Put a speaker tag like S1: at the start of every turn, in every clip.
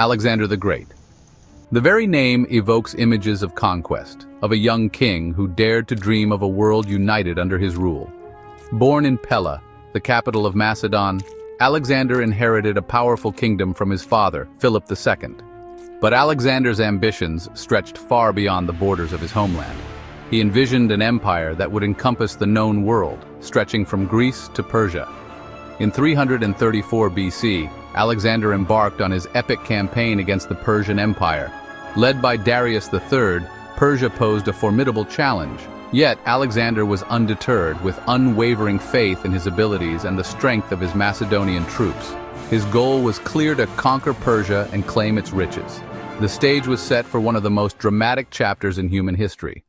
S1: Alexander the Great. The very name evokes images of conquest, of a young king who dared to dream of a world united under his rule. Born in Pella, the capital of Macedon, Alexander inherited a powerful kingdom from his father, Philip II. But Alexander's ambitions stretched far beyond the borders of his homeland. He envisioned an empire that would encompass the known world, stretching from Greece to Persia. In 334 BC, Alexander embarked on his epic campaign against the Persian Empire. Led by Darius III, Persia posed a formidable challenge. Yet Alexander was undeterred, with unwavering faith in his abilities and the strength of his Macedonian troops. His goal was clear: to conquer Persia and claim its riches. The stage was set for one of the most dramatic chapters in human history.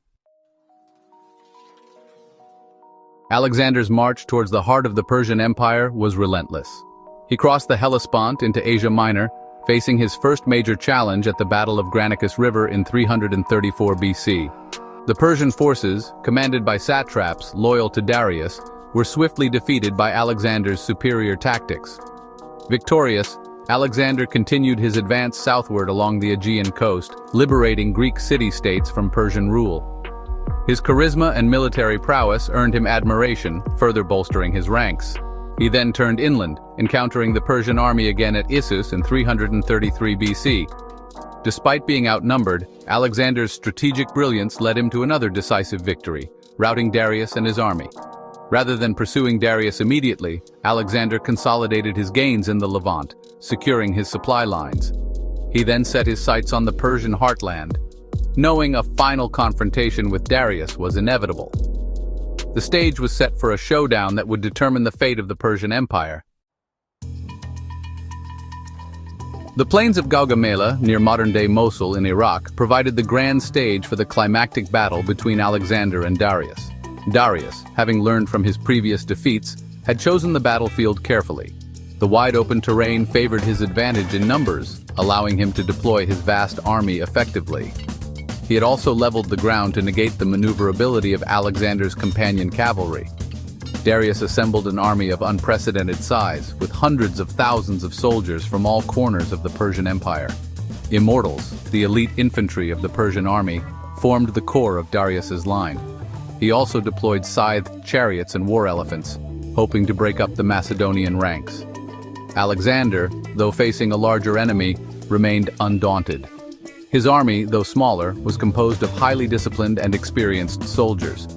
S1: Alexander's march towards the heart of the Persian Empire was relentless. He crossed the Hellespont into Asia Minor, facing his first major challenge at the Battle of Granicus River in 334 BC. The Persian forces, commanded by satraps loyal to Darius, were swiftly defeated by Alexander's superior tactics. Victorious, Alexander continued his advance southward along the Aegean coast, liberating Greek city-states from Persian rule. His charisma and military prowess earned him admiration, further bolstering his ranks. He then turned inland, encountering the Persian army again at Issus in 333 BC. Despite being outnumbered, Alexander's strategic brilliance led him to another decisive victory, routing Darius and his army. Rather than pursuing Darius immediately, Alexander consolidated his gains in the Levant, securing his supply lines. He then set his sights on the Persian heartland, knowing a final confrontation with Darius was inevitable. The stage was set for a showdown that would determine the fate of the Persian Empire. The plains of Gaugamela, near modern-day Mosul in Iraq, provided the grand stage for the climactic battle between Alexander and Darius. Darius, having learned from his previous defeats, had chosen the battlefield carefully. The wide-open terrain favored his advantage in numbers, allowing him to deploy his vast army effectively. He had also leveled the ground to negate the maneuverability of Alexander's companion cavalry. Darius assembled an army of unprecedented size, with hundreds of thousands of soldiers from all corners of the Persian Empire. Immortals, the elite infantry of the Persian army, formed the core of Darius's line. He also deployed scythed chariots and war elephants, hoping to break up the Macedonian ranks. Alexander, though facing a larger enemy, remained undaunted. His army, though smaller, was composed of highly disciplined and experienced soldiers.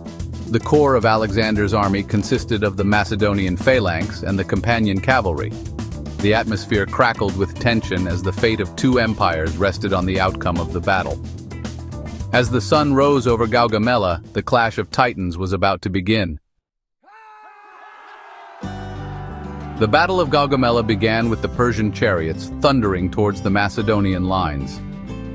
S1: The core of Alexander's army consisted of the Macedonian phalanx and the companion cavalry. The atmosphere crackled with tension as the fate of two empires rested on the outcome of the battle. As the sun rose over Gaugamela, the clash of titans was about to begin. The Battle of Gaugamela began with the Persian chariots thundering towards the Macedonian lines.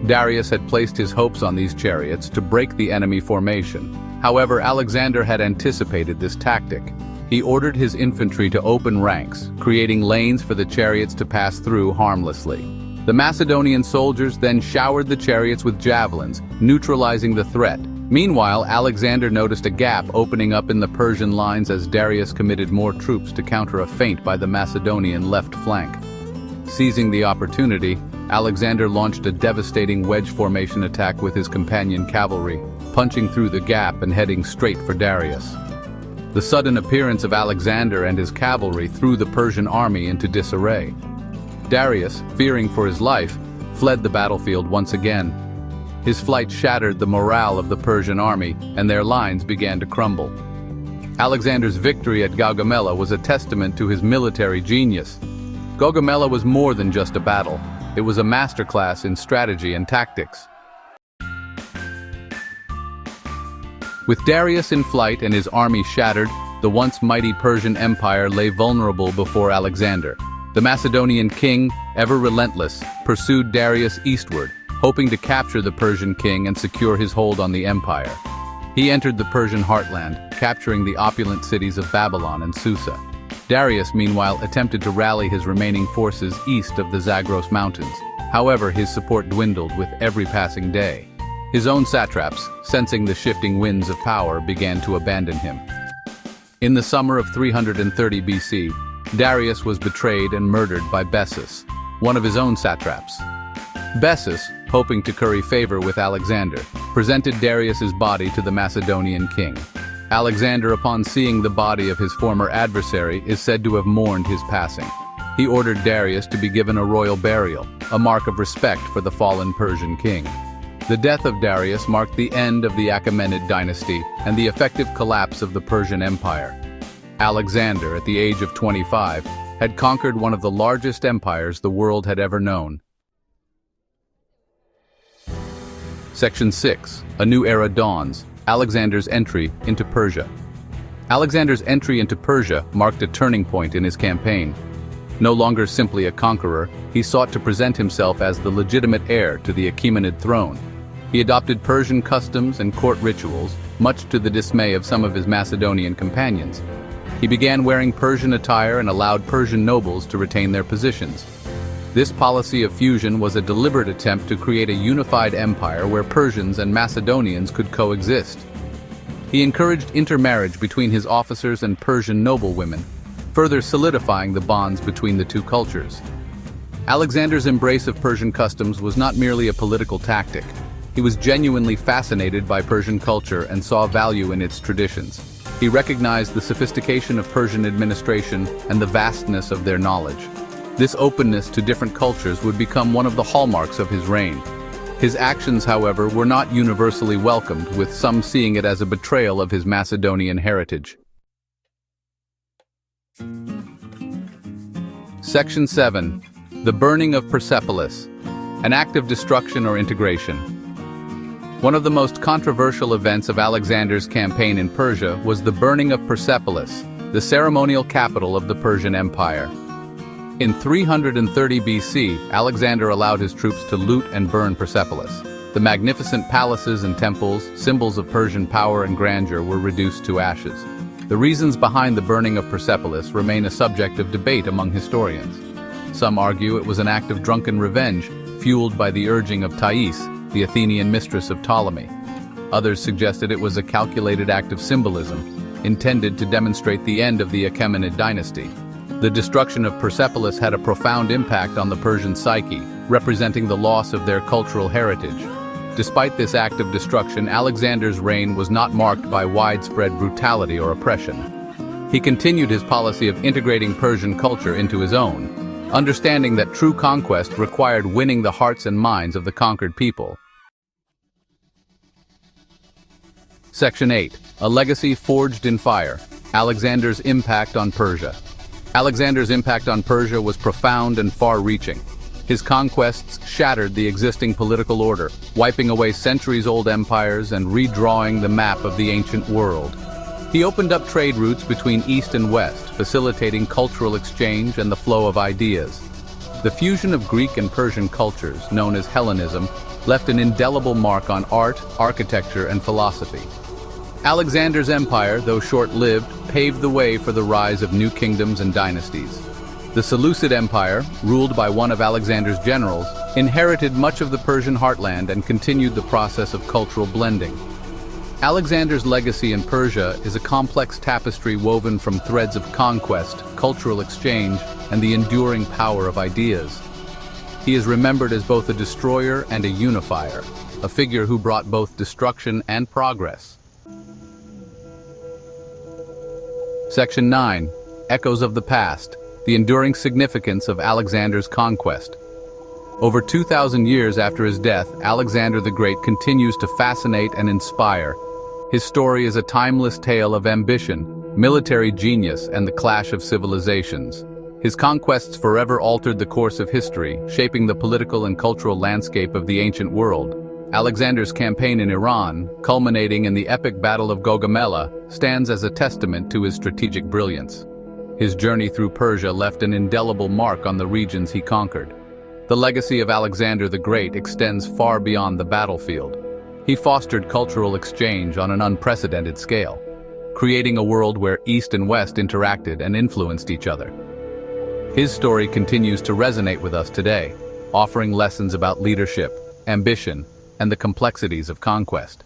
S1: Darius had placed his hopes on these chariots to break the enemy formation. However, Alexander had anticipated this tactic. He ordered his infantry to open ranks, creating lanes for the chariots to pass through harmlessly. The Macedonian soldiers then showered the chariots with javelins, neutralizing the threat. Meanwhile, Alexander noticed a gap opening up in the Persian lines as Darius committed more troops to counter a feint by the Macedonian left flank. Seizing the opportunity, Alexander launched a devastating wedge formation attack with his companion cavalry, punching through the gap and heading straight for Darius. The sudden appearance of Alexander and his cavalry threw the Persian army into disarray. Darius, fearing for his life, fled the battlefield once again. His flight shattered the morale of the Persian army, and their lines began to crumble. Alexander's victory at Gaugamela was a testament to his military genius. Gaugamela was more than just a battle. It was a masterclass in strategy and tactics. With Darius in flight and his army shattered, the once mighty Persian Empire lay vulnerable before Alexander. The Macedonian king, ever relentless, pursued Darius eastward, hoping to capture the Persian king and secure his hold on the empire. He entered the Persian heartland, capturing the opulent cities of Babylon and Susa. Darius, meanwhile, attempted to rally his remaining forces east of the Zagros Mountains. However, his support dwindled with every passing day. His own satraps, sensing the shifting winds of power, began to abandon him. In the summer of 330 BC, Darius was betrayed and murdered by Bessus, one of his own satraps. Bessus, hoping to curry favor with Alexander, presented Darius's body to the Macedonian king. Alexander, upon seeing the body of his former adversary, is said to have mourned his passing. He ordered Darius to be given a royal burial, a mark of respect for the fallen Persian king. The death of Darius marked the end of the Achaemenid dynasty and the effective collapse of the Persian Empire. Alexander, at the age of 25, had conquered one of the largest empires the world had ever known. Section 6. A new era dawns. Alexander's entry into Persia. Alexander's entry into Persia marked a turning point in his campaign. No longer simply a conqueror, he sought to present himself as the legitimate heir to the Achaemenid throne. He adopted Persian customs and court rituals, much to the dismay of some of his Macedonian companions. He began wearing Persian attire and allowed Persian nobles to retain their positions. This policy of fusion was a deliberate attempt to create a unified empire where Persians and Macedonians could coexist. He encouraged intermarriage between his officers and Persian noblewomen, further solidifying the bonds between the two cultures. Alexander's embrace of Persian customs was not merely a political tactic. He was genuinely fascinated by Persian culture and saw value in its traditions. He recognized the sophistication of Persian administration and the vastness of their knowledge. This openness to different cultures would become one of the hallmarks of his reign. His actions, however, were not universally welcomed, with some seeing it as a betrayal of his Macedonian heritage. Section 7. The burning of Persepolis, an act of destruction or integration. One of the most controversial events of Alexander's campaign in Persia was the burning of Persepolis, the ceremonial capital of the Persian Empire. In 330 BC, Alexander allowed his troops to loot and burn Persepolis. The magnificent palaces and temples, symbols of Persian power and grandeur, were reduced to ashes. The reasons behind the burning of Persepolis remain a subject of debate among historians. Some argue it was an act of drunken revenge, fueled by the urging of Thais, the Athenian mistress of Ptolemy. Others suggested it was a calculated act of symbolism, intended to demonstrate the end of the Achaemenid dynasty. The destruction of Persepolis had a profound impact on the Persian psyche, representing the loss of their cultural heritage. Despite this act of destruction, Alexander's reign was not marked by widespread brutality or oppression. He continued his policy of integrating Persian culture into his own, understanding that true conquest required winning the hearts and minds of the conquered people. Section 8. A legacy forged in fire. Alexander's impact on Persia. Alexander's impact on Persia was profound and far-reaching. His conquests shattered the existing political order, wiping away centuries-old empires and redrawing the map of the ancient world. He opened up trade routes between East and West, facilitating cultural exchange and the flow of ideas. The fusion of Greek and Persian cultures, known as Hellenism, left an indelible mark on art, architecture, and philosophy. Alexander's empire, though short-lived, paved the way for the rise of new kingdoms and dynasties. The Seleucid Empire, ruled by one of Alexander's generals, inherited much of the Persian heartland and continued the process of cultural blending. Alexander's legacy in Persia is a complex tapestry woven from threads of conquest, cultural exchange, and the enduring power of ideas. He is remembered as both a destroyer and a unifier, a figure who brought both destruction and progress. Section 9. Echoes of the Past. The enduring significance of Alexander's conquest. Over 2,000 years after his death, Alexander the Great continues to fascinate and inspire. His story is a timeless tale of ambition, military genius, and the clash of civilizations. His conquests forever altered the course of history, shaping the political and cultural landscape of the ancient world. Alexander's campaign in Iran, culminating in the epic Battle of Gaugamela, stands as a testament to his strategic brilliance. His journey through Persia left an indelible mark on the regions he conquered. The legacy of Alexander the Great extends far beyond the battlefield. He fostered cultural exchange on an unprecedented scale, creating a world where East and West interacted and influenced each other. His story continues to resonate with us today, offering lessons about leadership, ambition, and the complexities of conquest.